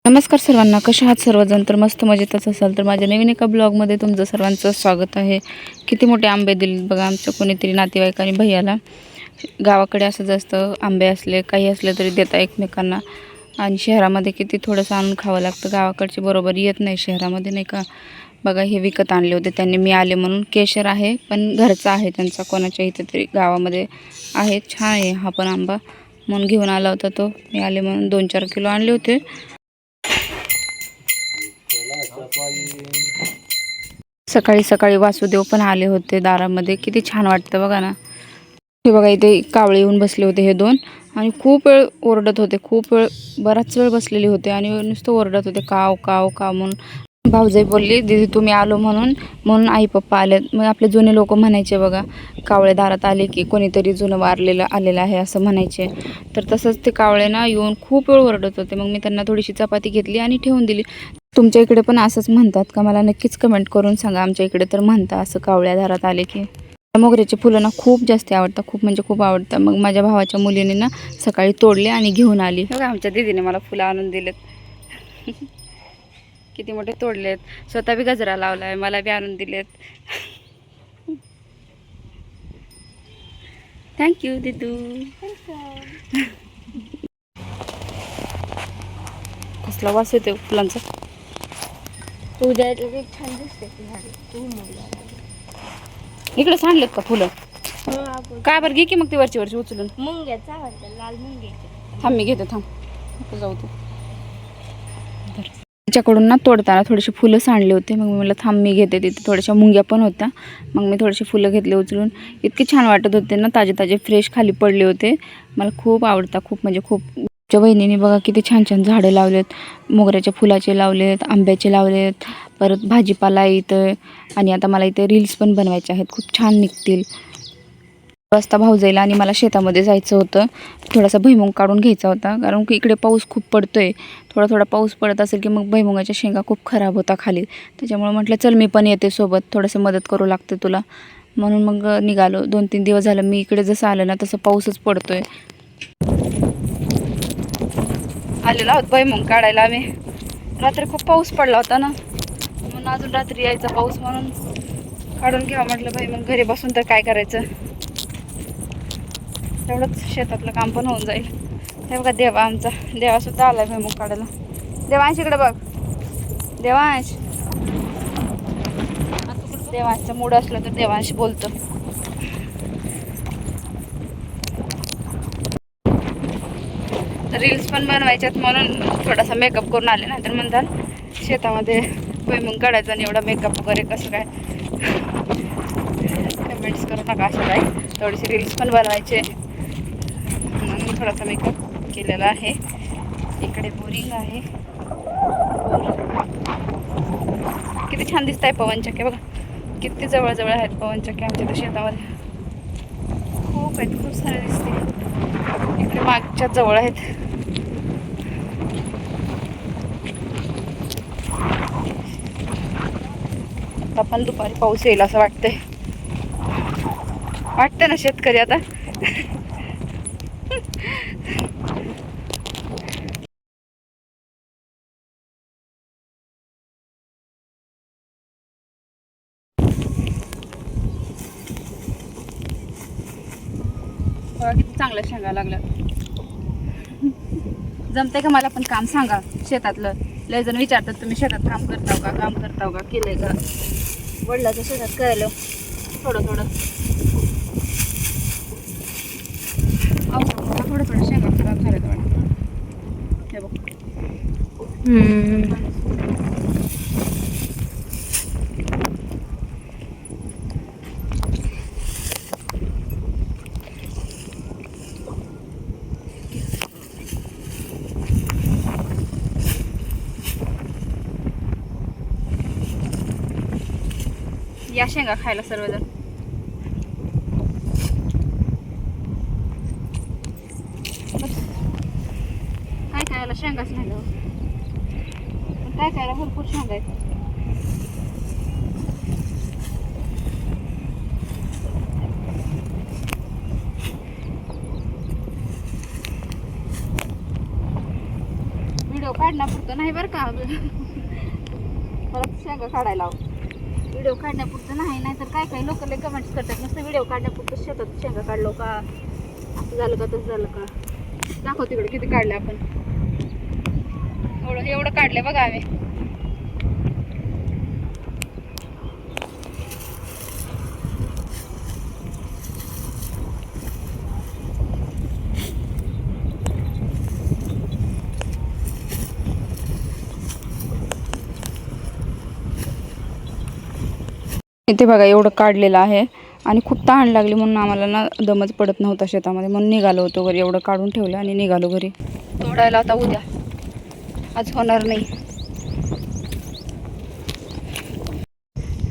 नमस्कार सर्वांना, कशा आहात सर्वजण? तर मस्त मजेतच असाल तर माझ्या नवीन एका ब्लॉगमध्ये तुमचं सर्वांचं स्वागत आहे. किती मोठे आंबे दिले बघा आमच्या कोणीतरी नातेवाईकांनी भैयाला. गावाकडे असं जास्त आंबे असले काही असले तरी देता एकमेकांना, आणि शहरामध्ये किती थोडंसं आणून खावं लागतं. गावाकडची बरोबर येत नाही शहरामध्ये, नाही का? बघा हे विकत आणले होते त्यांनी, मी आले म्हणून. केशर आहे पण घरचा आहे त्यांचा, कोणाच्या इथे तरी गावामध्ये आहे. छान आहे हा पण आंबा, म्हणून घेऊन आला होता तो. मी आले म्हणून 2-4 किलो आणले होते. सकाळी सकाळी वासुदेव पण आले होते दारामध्ये. किती छान वाटतं बघा ना. हे बघा इथे कावळे येऊन बसले होते हे दोन, आणि खूप वेळ ओरडत होते. खूप वेळ, बराच वेळ बसलेले होते आणि नुसतं ओरडत होते काव काव काव म्हणून. भाऊजाई बोलली दीदी तुम्ही आलो म्हणून आई पप्पा आले. मग आपले जुने लोक म्हणायचे बघा, कावळे दारात आले की कोणीतरी जुनं वारलेलं आलेलं आहे असं म्हणायचे. तर तसंच ते कावळे ना येऊन खूप वेळ ओरडत होते. मग मी त्यांना थोडीशी चपाती घेतली आणि ठेवून दिली. तुमच्या इकडे पण असंच म्हणतात का? मला नक्कीच कमेंट करून सांगा. आमच्या इकडे तर म्हणता असं, कावळ्या दारात आले की. मोगऱ्याचे फुलं ना खूप जास्त आवडतात, खूप म्हणजे खूप आवडतात. मग माझ्या भावाच्या मुलीने ना सकाळी तोडले आणि घेऊन आली. बघा आमच्या दीदीने मला फुलं आणून दिलेत. किती मोठे तोडलेत. स्वतः बी गजरा लावलाय, मला बी आणून दिलेत. थँक्यू दीदू. कसला वास येतो फुलांचा. उद्या छान दिसते. इकडे सांडलेत का फुलं? काय बरं, घे की मग ती वरची उचलून. मुंग्याचा आवडतं, लाल मुंगे. थांब मी घेते, थांब नको जाऊ तू. त्याच्याकडून ना तोडताना थोडीशी फुलं सांडले होते. मग मला थांब मी घेते. तिथे थोड्याशा मुंग्या पण होत्या. मग मी थोडेसे फुलं घेतले उचलून. इतके छान वाटत होते ना, ताजे ताजे फ्रेश खाली पडले होते. मला खूप आवडतात, खूप म्हणजे खूप. आमच्या वहिनीने बघा किती छान छान झाडं लावलेत. मोगऱ्याच्या फुलाचे लावलेत, आंब्याचे लावलेत, परत भाजीपाला इथं. आणि आता मला इथे रील्स पण बनवायचे आहेत, खूप छान निघतील. रस्ता भाऊजाईला आणि मला शेतामध्ये जायचं होतं. थोडासा भुईमुग काढून घ्यायचा होता, कारण की इकडे पाऊस खूप पडतोय. थोडा थोडा पाऊस पडत असेल की मग भुईमुगाच्या शेंगा खूप खराब होता खाली. त्याच्यामुळे म्हटलं चल मी पण येते सोबत, थोडंसं मदत करू लागते तुला. म्हणून मग निघालो. 2-3 दिवस झालं मी इकडे जसं आलं ना तसं पाऊसच पडतोय. आलेलो आहोत भुईमुग काढायला आम्ही. रात्री खूप पाऊस पडला होता ना, म्हणून अजून रात्री यायचा पाऊस, म्हणून काढून घ्यावं म्हटलं भुईमुग. घरी बसून तर काय करायचं, तेवढंच शेतातलं काम पण होऊन जाईल. हे बघा देवा, आमचा देवासुद्धा आला भुईमुग काढायला. देवांश इकडे बघ, देवांश. देवांशचा मूड असला तर देवांश बोलतो. रील्स पण बनवायच्यात म्हणून थोडासा मेकअप करून आले, ना तर म्हणतात शेतामध्ये भुईमुग काढायचा आणि एवढा मेकअप वगैरे कसं काय. कमेंट्स करू नका असं काय. थोडीशी रील्स पण बनवायचे म्हणून थोडासा मेकअप केलेला आहे. इकडे बोरिंग आहे. किती छान दिसत आहे पवनचक्क्या बघा, किती जवळ आहेत पवनचक्क्या आमच्या इथे शेतामध्ये. खूप आहेत, खूप सारे दिसते. इकडे मागच्या जवळ आहेत. आता पण दुपारी पाऊस येईल असं वाटतंय ना शेतकरी आता. बघा किती चांगल्या शेंगा लागल्या. जमतंय का मला पण काम सांगा शेतातलं. लय जण विचारतात तुम्ही शेतात काम करताव का केलंय का. वडिलाच्या शेतात करायला थोडं थोडं शेंगा खराब झाल्यात वाटतं. हे बघ. या शेंगा खायला सर्वजण. काय खायला शेंगाच नाही, पण काय खायला भरपूर शेंगा आहेत. व्हिडिओ काढण्यापुरतं पुरतं नाही बरं का. परत शेंगा काढायला व्हिडिओ काढण्यापुरतं नाही तर काय काय लोक लय कमेंट्स करतात नुसतं व्हिडिओ काढण्यापुरतं शेतात शेंगा काढलो का, असं झालं का तसं झालं का. दाखव तिकडे किती काढले आपण. एवढं काढले बघा आम्ही. इथे बघा एवढं काढलेलं आहे आणि खूप तहान लागली म्हणून आम्हाला ना दमच पडत नव्हता शेतामध्ये, म्हणून निघालो होतो घरी. एवढं काढून ठेवलं आणि निघालो घरी. तोडायला आता उद्या, आज होणार नाही.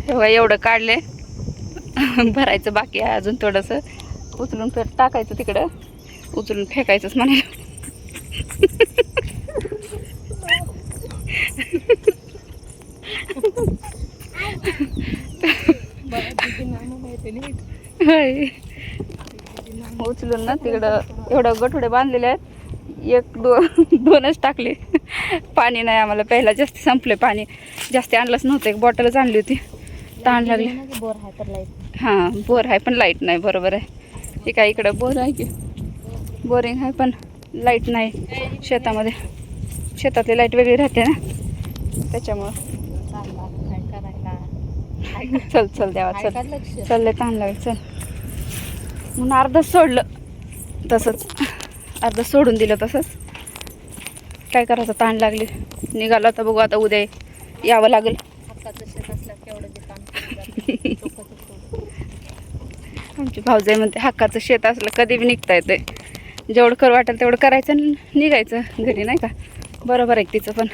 तेव्हा एवढं काढले, भरायचं बाकी आहे अजून थोडंसं. उचलून टाकायचं तिकडं, उचलून फेकायचंच म्हणायचं. उचलून ना तिकडं एवढं गठोडे बांधलेले आहेत. दोनच टाकले. पाणी नाही आम्हाला प्यायला, जास्त संपले पाणी. जास्त आणलंच नव्हतं, एक बॉटलच आणली होती. तहान लागली. बोर आहे तर लाईट. हां बोर आहे पण लाईट नाही. बरोबर आहे. हे काय इकडं बोर आहे की बोरिंग आहे पण लाईट नाही शेतामध्ये. शेतातली लाईट वेगळी राहते ना त्याच्यामुळं. चल चल देवा चल चल, लय तहान लागेल चल. म्हणून अर्धच सोडलं तसंच, अर्धं सोडून दिलं तसंच. काय करायचं, तहान लागली. निघालो आता, बघू आता उद्या यावं लागेल. आमची भाऊजाई म्हणते हक्काचं शेत असलं कधी बी निघता येते. जेवढं करू वाटेल तेवढं करायचं आणि निघायचं घरी, नाही का. बरोबर आहे तिचं पण.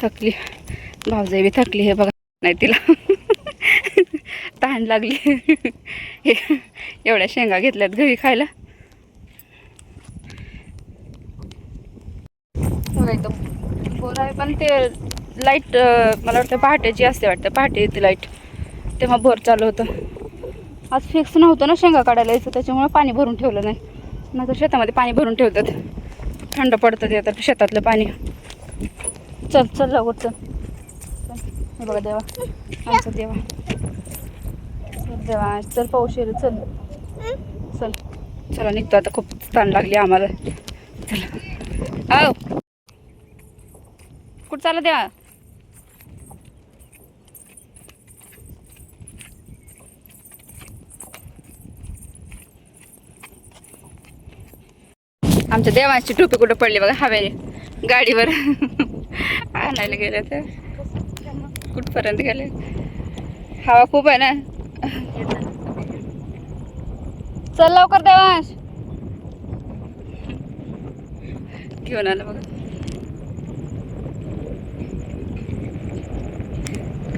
थकली भाऊजाई बी थकली. हे बघा नाही तिला तहान लागली. एवढ्या शेंगा घेतल्यात घरी खायला. बघा इथं बोर आहे पण ते लाईट मला वाटतं पहाटेची असते वाटतं. पहाटे येते लाईट, तेव्हा बोर चालू होतं. आज फिक्स नव्हतं ना शेंगा काढायला यायचं, त्याच्यामुळे पाणी भरून ठेवलं नाही. नंतर शेतामध्ये पाणी भरून ठेवतात, थंड पडतं ते आता शेतातलं पाणी. चल चल लवकर चल. हे बघा देवा, आमचा देवा. चल देवा चल, पाऊस येईल. चल चल चला निघतो आता, खूप ताण लागली आम्हाला. चला आओ, कुठं चालला देवा. आमच्या देवांची टोपी कुठं पडली बघा हवेने गाडीवर. आणायला गेले तर कुठपर्यंत गेले. हवा खूप आहे ना. चल लवकर देवांश. घेऊन आलं बघा.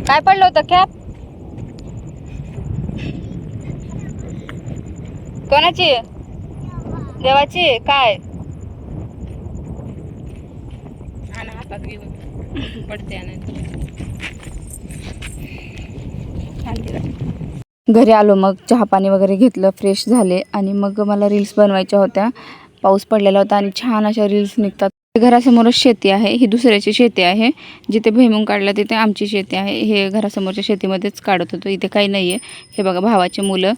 काय पडलं होतं कॅप कोणाची, देवाची. काय हातात घेऊन पडते. घरी आलो, मग चहा पाणी वगैरे घेतलं, फ्रेश झाले आणि मग मला रील्स बनवायच्या होत्या. पाऊस पडलेला होता आणि छान अशा रील्स निघतात. घरासमोरच शेती आहे, ही दुसऱ्याची शेती आहे. जिथे भुईमुग काढला तिथे आमची शेती आहे. हे घरासमोरच्या शेतीमध्येच काढत होतो, इथे काही नाही आहे. हे बघा भावाचे मुलं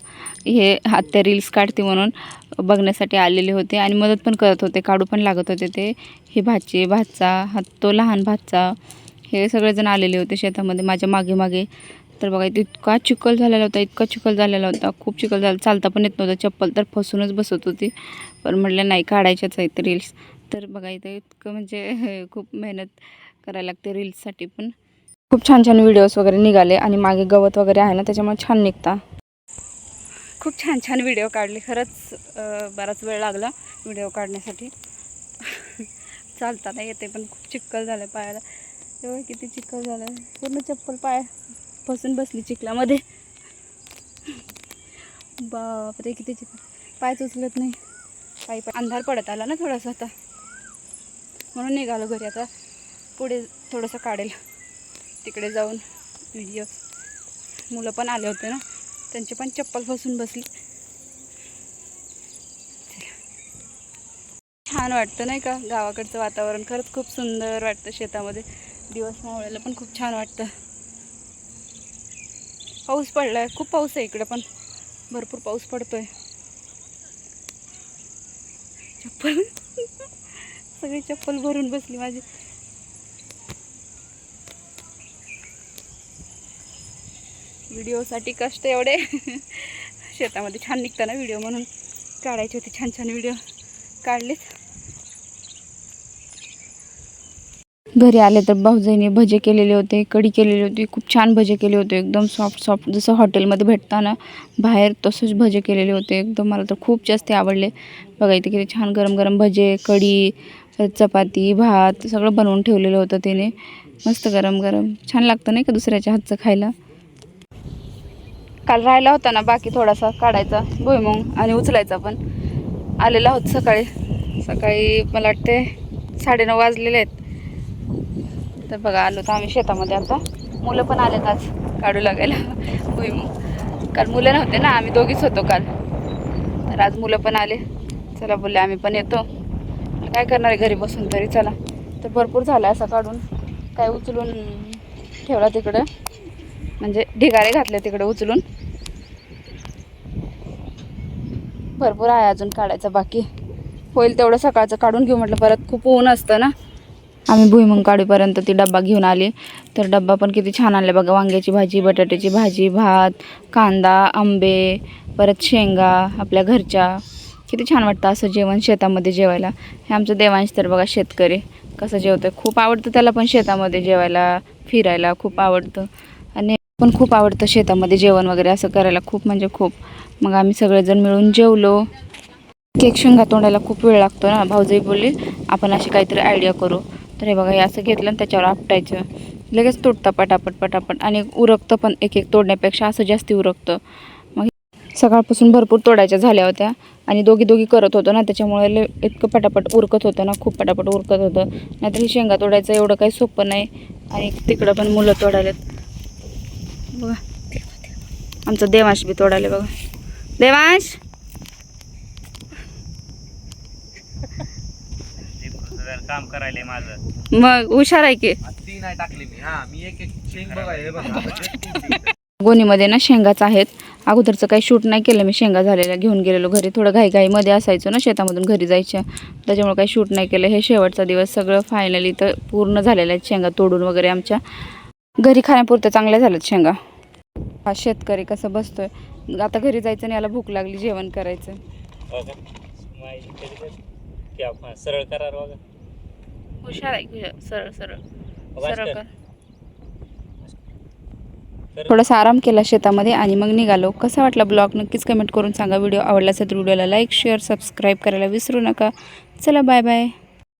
हे आत्या रील्स काढते म्हणून बघण्यासाठी आलेले होते आणि मदत पण करत होते, काढू पण लागत होते ते. हे भाचे भाचा, तो लहान भाचा, हे सगळेजण आलेले होते शेतामध्ये माझ्या मागे मागे. तर बघा इथे इतका चिखल झालेला होता, इतका चिखल झालेला होता, खूप चिखल झाला. चालता पण येत नव्हतं, चप्पल तर फसूनच बसत होती. पण म्हटलं नाही, काढायच्याच आहेत रील्स. तर बघा इथे इतकं म्हणजे खूप मेहनत करायला लागते रील्ससाठी पण. खूप छान छान व्हिडिओज वगैरे निघाले आणि मागे गवत वगैरे आहे ना त्याच्यामुळे छान निघता. खूप छान छान व्हिडिओ काढले. खरंच बराच वेळ लागला व्हिडिओ काढण्यासाठी. चालता नाही येते पण खूप चिखल झालं पायाला. तेव्हा किती चिखल झालं, पूर्ण चप्पल पाय फसून बसली चिखलामध्ये. बापरे किती चिखल, पायच उचलत नाही. पाय अंधार पडत आला ना थोडासा आता, म्हणून निघालो घरी. आता पुढे थोडंसं काढेल, तिकडे जाऊन व्हिडिओ. मुलं पण आले होते ना, त्यांची पण चप्पल फसून बसली. छान वाटतं नाही का, गावाकडचं वातावरण खरंच खूप सुंदर वाटतं. शेतामध्ये दिवस मावळायला पण खूप छान वाटतं. पाऊस पडलाय, खूप पाऊस आहे इकडे पण, भरपूर पाऊस पडतोय. चप्पल सगळी चप्पल भरून बसली माझी. व्हिडिओसाठी कष्ट एवढे. शेतामध्ये छान निघतं ना व्हिडिओ, म्हणून काढायचे होते. छान छान व्हिडिओ काढलेत. घरी आले तर भाऊजाईने भजे केलेले होते, कढी केलेली होती. खूप छान भजे केले होते, एकदम सॉफ्ट सॉफ्ट, जसं हॉटेलमध्ये भेटतं ना बाहेर तसंच भजे केलेले होते. एकदम मला तर खूप जास्त आवडले. बघा इथे किती छान गरम गरम भजे, कढी, चपाती, भात सगळं बनवून ठेवलेलं होतं तिने. मस्त गरम गरम छान लागतं नाही का दुसऱ्याच्या हातचं खायला. काल राहिला होता ना बाकी थोडासा काढायचा भुईमुग आणि उचलायचा पण. आलेला होत सकाळी सकाळी, मला वाटते 9:30 वाजलेले आहेत. तर बघा आलो तर आम्ही शेतामध्ये. आता मुलं पण आलेत आज काढू लागायला भुईमुग. काल मुलं नव्हते ना, आम्ही दोघीच होतो काल, तर आज मुलं पण आले. चला बोलले आम्ही पण येतो, काय करणार आहे घरी बसून तरी. चला तर भरपूर झालं असं काढून, काय उचलून ठेवला तिकडं, म्हणजे ढिगारे घातले तिकडे उचलून. भरपूर आहे अजून काढायचं बाकी, होईल तेवढं सकाळचं काढून घेऊ म्हटलं, परत खूप ऊन असतं ना. आम्ही भुईमुग काढीपर्यंत ती डब्बा घेऊन आली. तर डब्बा पण किती छान आणले बघा, वांग्याची भाजी, बटाट्याची भाजी, भात, कांदा, आंबे, परत शेंगा आपल्या घरच्या. किती छान वाटतं असं जेवण शेतामध्ये जेवायला. हे आमचं देवांश तर बघा शेतकरी कसं जेवतं, खूप आवडतं त्याला पण शेतामध्ये जेवायला, फिरायला खूप आवडतं. आणि पण खूप आवडतं शेतामध्ये जेवण वगैरे असं करायला, खूप म्हणजे खूप. मग आम्ही सगळेजण मिळून जेवलो. केक शेंगा तोंडायला खूप वेळ लागतो ना, भाऊजाई बोलली आपण अशी काहीतरी आयडिया करू. तर हे बघा हे असं घेतलं आणि त्याच्यावर आपटायचं, लगेच तुटतं पटापट पटापट, आणि उरकतं पण. एक एक तोडण्यापेक्षा असं जास्ती उरकतं. मग सकाळपासून भरपूर तोडायच्या झाल्या होत्या आणि दोघी दोघी करत होतो ना, त्याच्यामुळे इतकं पटापट उरकत होतं ना, खूप पटापट उरकत होतं. नाहीतर ही शेंगा तोडायचं एवढं काही सोपं नाही. आणि तिकडं पण मुलं तोडायलेत बघा. आमचं देवांश बी तोडायला बघा. देवांश काम करायला माझं, मग हुशार आहे की. ती नाही टाकली मी. हा मी एक एक शेंग बघा. गोणीमध्ये ना शेंगाच आहेत. अगोदरचं काही शूट नाही केलं मी, शेंगा झालेल्या घेऊन गेलेलो घरी. थोडं घाईघाईमध्ये असायचो ना, शेतामधून घरी जायच्या, त्याच्यामुळे काही शूट नाही केलं. हे शेवटचा दिवस सगळं फायनली तर पूर्ण झालेलं आहे. शेंगा तोडून वगैरे आमच्या घरी खाण्यापुरतं चांगल्या झाल्यात शेंगा. हा शेतकरी कसं बसतोय, आता घरी जायचं आणि याला भूक लागली, जेवण करायचं. सरळ करा बघा. हुशार आहे, सरळ सरळ सरळ कर. कर. थोडासा आराम केला शेतामध्ये आणि मग निघालो. कसा वाटला ब्लॉग नक्कीच कमेंट करून सांगा. व्हिडिओ आवडला असेल तर व्हिडिओला लाईक, शेअर, सबस्क्राईब करायला विसरू नका. चला बाय बाय.